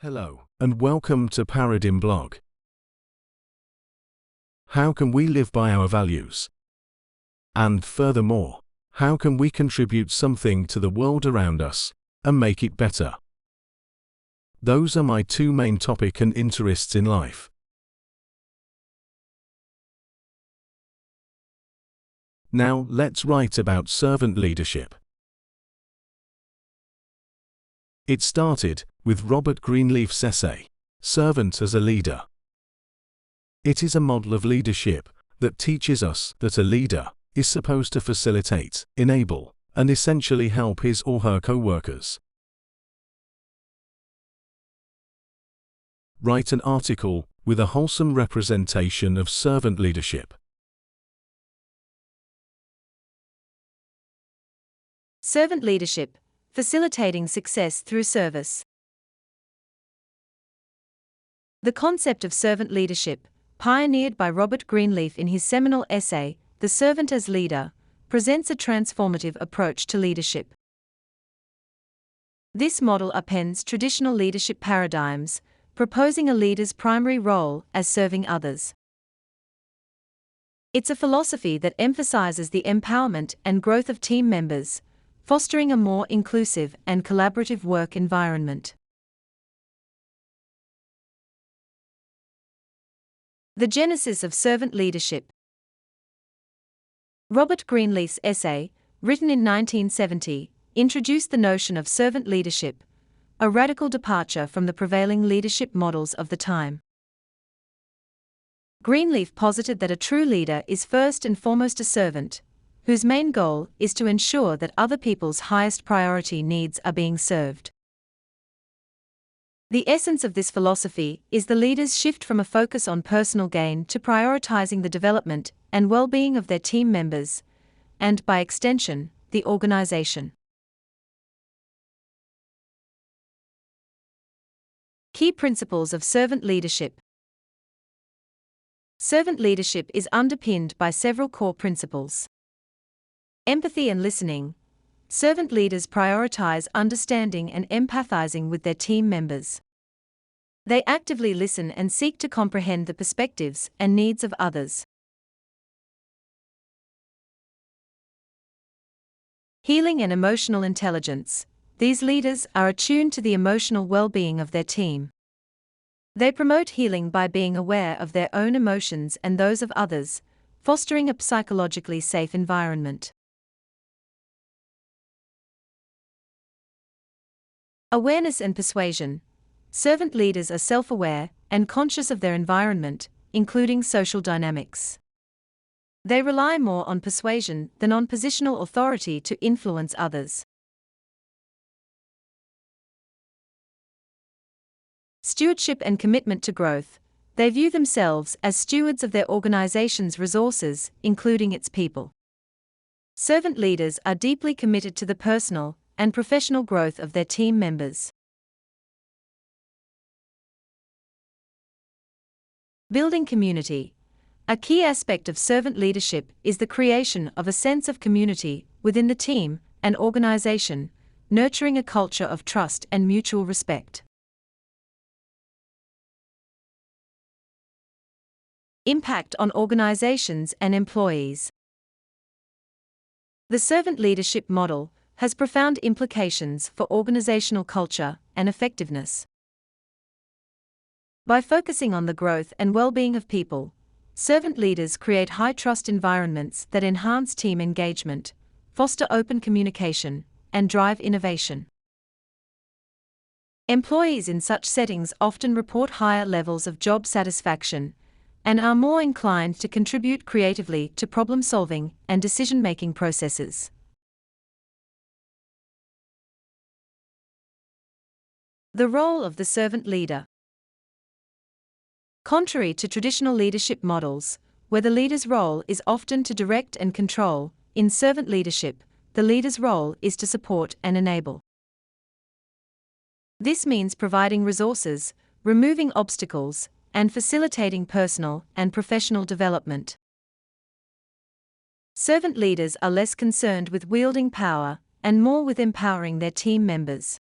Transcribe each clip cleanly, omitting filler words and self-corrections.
Hello, and welcome to Paradigm Blog. How can we live by our values? And furthermore, how can we contribute something to the world around us and make it better? Those are my two main topics and interests in life. Now, let's write about servant leadership. It started with Robert Greenleaf's essay, Servant as a Leader. It is a model of leadership that teaches us that a leader is supposed to facilitate, enable, and essentially help his or her co-workers. Write an article with a wholesome representation of servant leadership. Servant leadership, facilitating success through service. The concept of servant leadership, pioneered by Robert Greenleaf in his seminal essay, The Servant as Leader, presents a transformative approach to leadership. This model upends traditional leadership paradigms, proposing a leader's primary role as serving others. It's a philosophy that emphasizes the empowerment and growth of team members, fostering a more inclusive and collaborative work environment. The genesis of servant leadership. Robert Greenleaf's essay, written in 1970, introduced the notion of servant leadership, a radical departure from the prevailing leadership models of the time. Greenleaf posited that a true leader is first and foremost a servant, whose main goal is to ensure that other people's highest priority needs are being served. The essence of this philosophy is the leader's shift from a focus on personal gain to prioritizing the development and well-being of their team members, and, by extension, the organization. Key principles of servant leadership. Servant leadership is underpinned by several core principles. Empathy and listening. Servant leaders prioritize understanding and empathizing with their team members. They actively listen and seek to comprehend the perspectives and needs of others. Healing and emotional intelligence. These leaders are attuned to the emotional well-being of their team. They promote healing by being aware of their own emotions and those of others, fostering a psychologically safe environment. Awareness and persuasion. Servant leaders are self-aware and conscious of their environment, including social dynamics. They rely more on persuasion than on positional authority to influence others. Stewardship and commitment to growth. They view themselves as stewards of their organization's resources, including its people. Servant leaders are deeply committed to the personal and professional growth of their team members. Building community. A key aspect of servant leadership is the creation of a sense of community within the team and organization, nurturing a culture of trust and mutual respect. Impact on organizations and employees. The servant leadership model has profound implications for organizational culture and effectiveness. By focusing on the growth and well-being of people, servant leaders create high-trust environments that enhance team engagement, foster open communication, and drive innovation. Employees in such settings often report higher levels of job satisfaction and are more inclined to contribute creatively to problem-solving and decision-making processes. The role of the servant leader. Contrary to traditional leadership models, where the leader's role is often to direct and control, in servant leadership, the leader's role is to support and enable. This means providing resources, removing obstacles, and facilitating personal and professional development. Servant leaders are less concerned with wielding power and more with empowering their team members.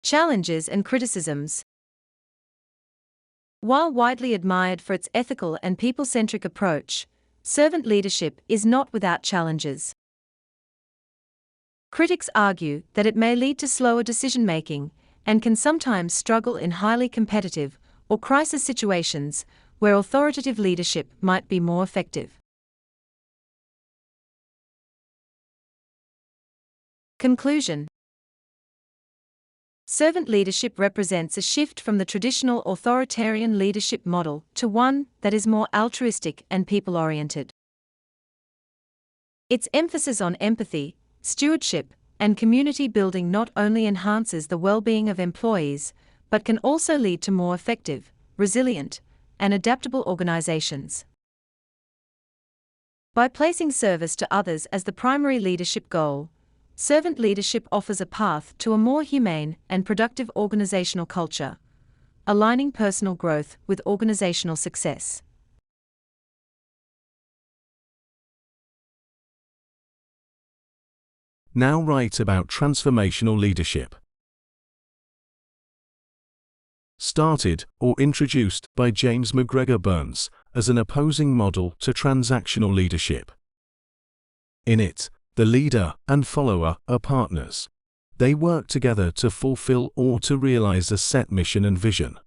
Challenges and criticisms. While widely admired for its ethical and people-centric approach, servant leadership is not without challenges. Critics argue that it may lead to slower decision-making and can sometimes struggle in highly competitive or crisis situations where authoritative leadership might be more effective. Conclusion. Servant leadership represents a shift from the traditional authoritarian leadership model to one that is more altruistic and people-oriented. Its emphasis on empathy, stewardship, and community building not only enhances the well-being of employees, but can also lead to more effective, resilient, and adaptable organizations. By placing service to others as the primary leadership goal, servant leadership offers a path to a more humane and productive organizational culture, aligning personal growth with organizational success. Now write about transformational leadership. Started or introduced by James McGregor Burns as an opposing model to transactional leadership. In it, the leader and follower are partners. They work together to fulfill or to realize a set mission and vision.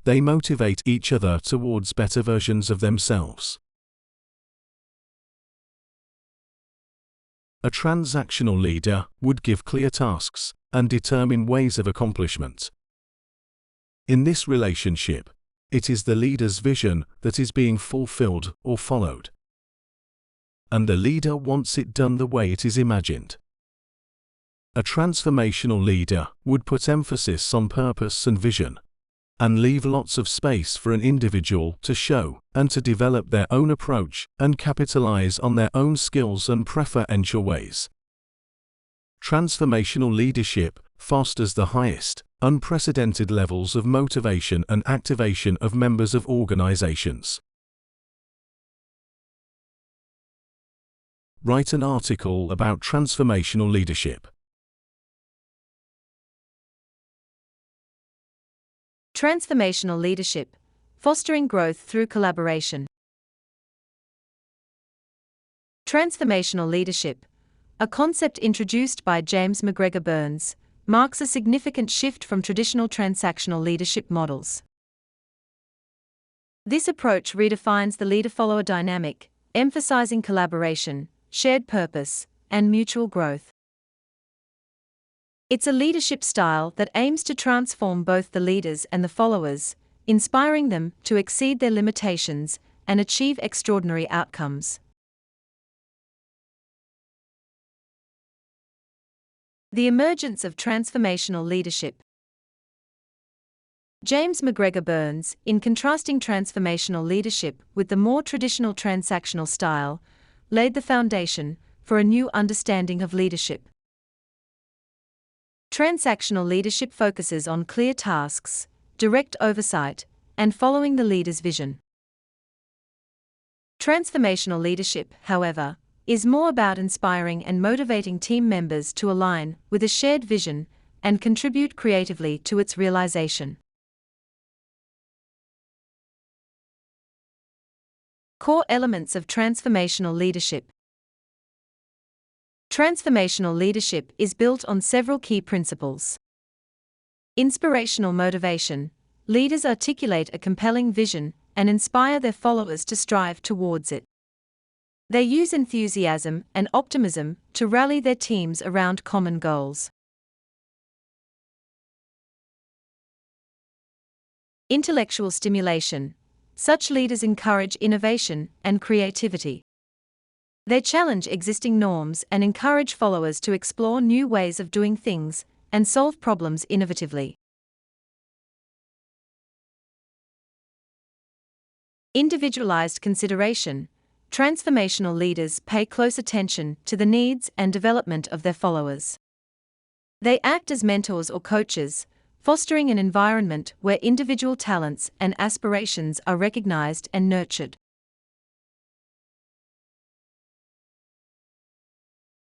They motivate each other towards better versions of themselves. A transactional leader would give clear tasks and determine ways of accomplishment. In this relationship, it is the leader's vision that is being fulfilled or followed, and the leader wants it done the way it is imagined. A transformational leader would put emphasis on purpose and vision, and leave lots of space for an individual to show and to develop their own approach and capitalize on their own skills and preferential ways. Transformational leadership fosters the highest, unprecedented levels of motivation and activation of members of organizations. Write an article about transformational leadership. Transformational leadership, fostering growth through collaboration. Transformational leadership, a concept introduced by James McGregor Burns, marks a significant shift from traditional transactional leadership models. This approach redefines the leader-follower dynamic, emphasizing collaboration, shared purpose, and mutual growth. It's a leadership style that aims to transform both the leaders and the followers, inspiring them to exceed their limitations and achieve extraordinary outcomes. The emergence of transformational leadership. James McGregor Burns, in contrasting transformational leadership with the more traditional transactional style, laid the foundation for a new understanding of leadership. Transactional leadership focuses on clear tasks, direct oversight, and following the leader's vision. Transformational leadership, however, is more about inspiring and motivating team members to align with a shared vision and contribute creatively to its realization. Core elements of transformational leadership. Transformational leadership is built on several key principles. Inspirational motivation. Leaders articulate a compelling vision and inspire their followers to strive towards it. They use enthusiasm and optimism to rally their teams around common goals. Intellectual stimulation. Such leaders encourage innovation and creativity. They challenge existing norms and encourage followers to explore new ways of doing things and solve problems innovatively. Individualized consideration. Transformational leaders pay close attention to the needs and development of their followers. They act as mentors or coaches, fostering an environment where individual talents and aspirations are recognized and nurtured.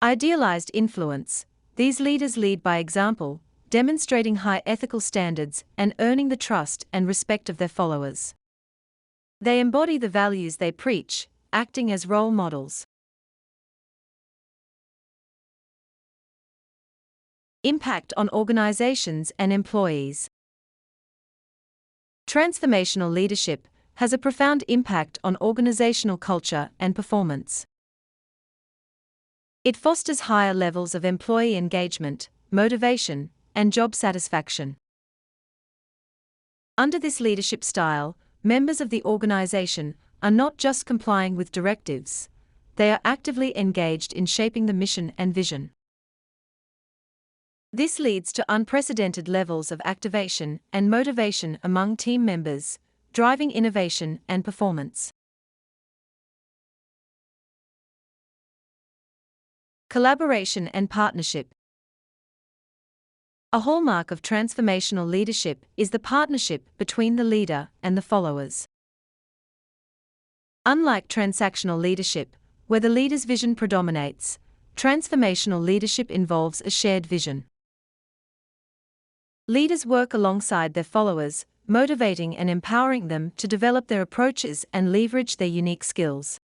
Idealized influence. These leaders lead by example, demonstrating high ethical standards and earning the trust and respect of their followers. They embody the values they preach, acting as role models. Impact on organizations and employees. Transformational leadership has a profound impact on organizational culture and performance. It fosters higher levels of employee engagement, motivation, and job satisfaction. Under this leadership style, members of the organization are not just complying with directives, they are actively engaged in shaping the mission and vision. This leads to unprecedented levels of activation and motivation among team members, driving innovation and performance. Collaboration and partnership. A hallmark of transformational leadership is the partnership between the leader and the followers. Unlike transactional leadership, where the leader's vision predominates, transformational leadership involves a shared vision. Leaders work alongside their followers, motivating and empowering them to develop their approaches and leverage their unique skills.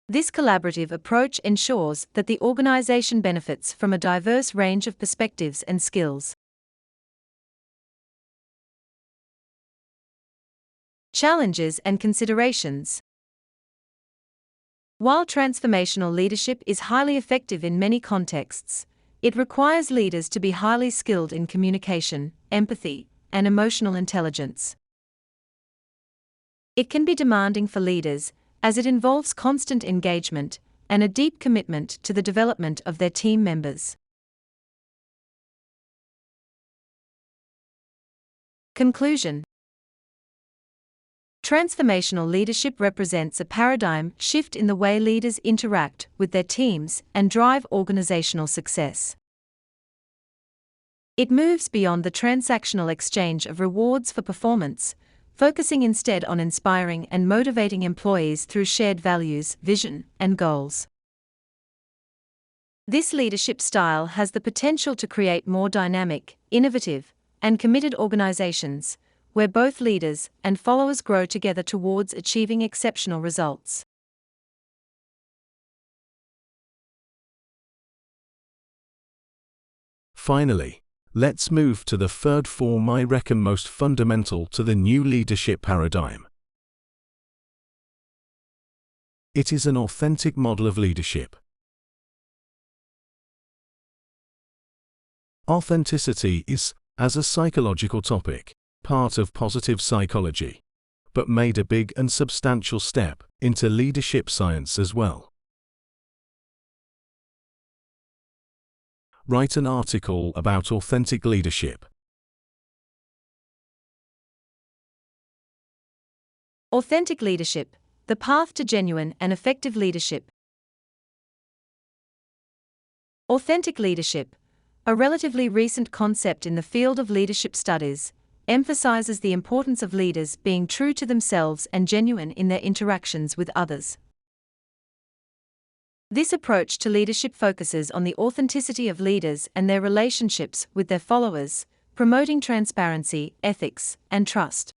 This collaborative approach ensures that the organization benefits from a diverse range of perspectives and skills. Challenges and considerations. While transformational leadership is highly effective in many contexts, it requires leaders to be highly skilled in communication, empathy, and emotional intelligence. It can be demanding for leaders, as it involves constant engagement and a deep commitment to the development of their team members. Conclusion. Transformational leadership represents a paradigm shift in the way leaders interact with their teams and drive organizational success. It moves beyond the transactional exchange of rewards for performance, focusing instead on inspiring and motivating employees through shared values, vision, and goals. This leadership style has the potential to create more dynamic, innovative, and committed organizations, where both leaders and followers grow together towards achieving exceptional results. Finally, let's move to the third form I reckon most fundamental to the new leadership paradigm. It is an authentic model of leadership. Authenticity is, as a psychological topic, part of positive psychology, but made a big and substantial step into leadership science as well. Write an article about authentic leadership. Authentic leadership, the path to genuine and effective leadership. Authentic leadership, a relatively recent concept in the field of leadership studies, emphasizes the importance of leaders being true to themselves and genuine in their interactions with others. This approach to leadership focuses on the authenticity of leaders and their relationships with their followers, promoting transparency, ethics, and trust.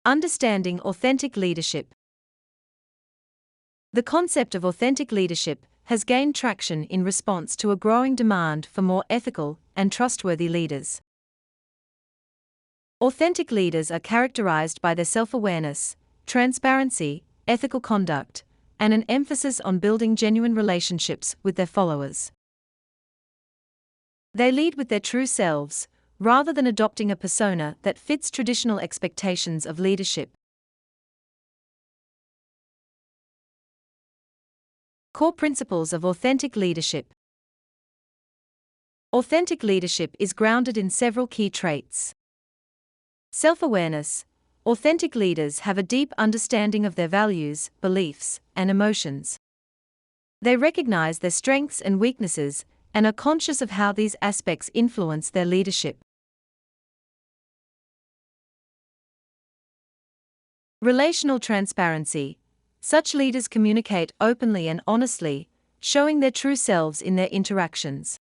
Understanding authentic leadership. The concept of authentic leadership has gained traction in response to a growing demand for more ethical and trustworthy leaders. Authentic leaders are characterized by their self-awareness, transparency, ethical conduct, and an emphasis on building genuine relationships with their followers. They lead with their true selves, rather than adopting a persona that fits traditional expectations of leadership. Core principles of authentic leadership. Authentic leadership is grounded in several key traits. Self-awareness. Authentic leaders have a deep understanding of their values, beliefs, and emotions. They recognize their strengths and weaknesses and are conscious of how these aspects influence their leadership. Relational transparency. Such leaders communicate openly and honestly, showing their true selves in their interactions.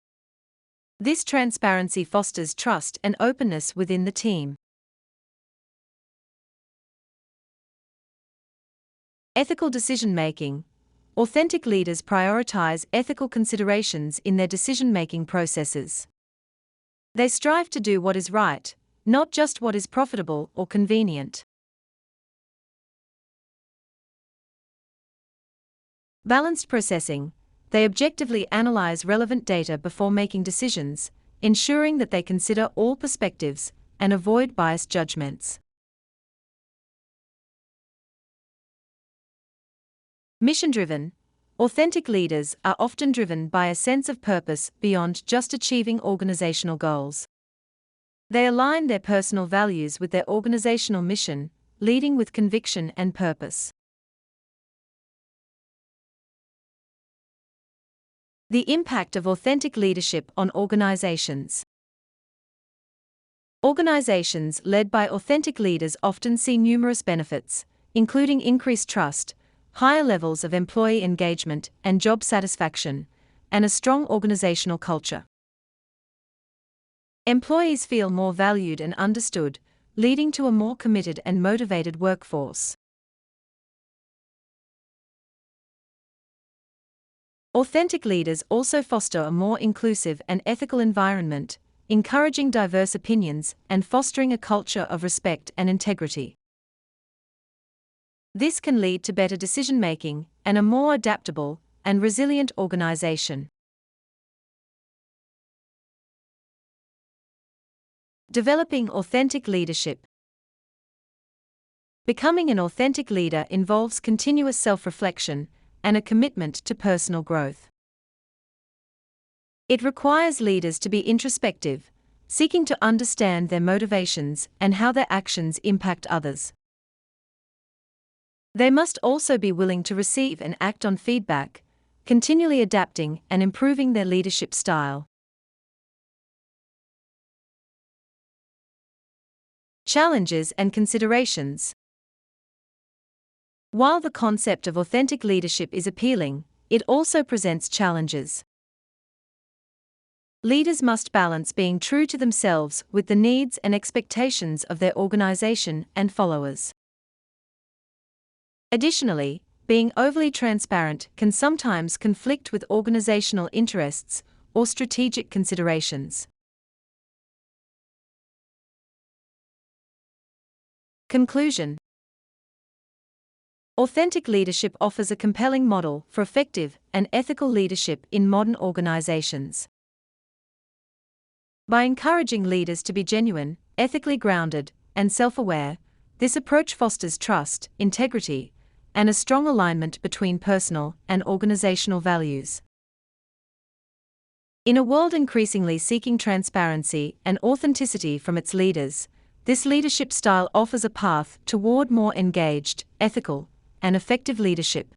This transparency fosters trust and openness within the team. Ethical decision-making. Authentic leaders prioritize ethical considerations in their decision-making processes. They strive to do what is right, not just what is profitable or convenient. Balanced processing. They objectively analyze relevant data before making decisions, ensuring that they consider all perspectives and avoid biased judgments. Mission-driven. Authentic leaders are often driven by a sense of purpose beyond just achieving organizational goals. They align their personal values with their organizational mission, leading with conviction and purpose. The impact of authentic leadership on organizations. Organizations led by authentic leaders often see numerous benefits, including increased trust, higher levels of employee engagement and job satisfaction, and a strong organizational culture. Employees feel more valued and understood, leading to a more committed and motivated workforce. Authentic leaders also foster a more inclusive and ethical environment, encouraging diverse opinions and fostering a culture of respect and integrity. This can lead to better decision-making and a more adaptable and resilient organization. Developing authentic leadership. Becoming an authentic leader involves continuous self-reflection and a commitment to personal growth. It requires leaders to be introspective, seeking to understand their motivations and how their actions impact others. They must also be willing to receive and act on feedback, continually adapting and improving their leadership style. Challenges and considerations. While the concept of authentic leadership is appealing, it also presents challenges. Leaders must balance being true to themselves with the needs and expectations of their organization and followers. Additionally, being overly transparent can sometimes conflict with organizational interests or strategic considerations. Conclusion. Authentic leadership offers a compelling model for effective and ethical leadership in modern organizations. By encouraging leaders to be genuine, ethically grounded, and self-aware, this approach fosters trust, integrity, and a strong alignment between personal and organizational values. In a world increasingly seeking transparency and authenticity from its leaders, this leadership style offers a path toward more engaged, ethical, and effective leadership.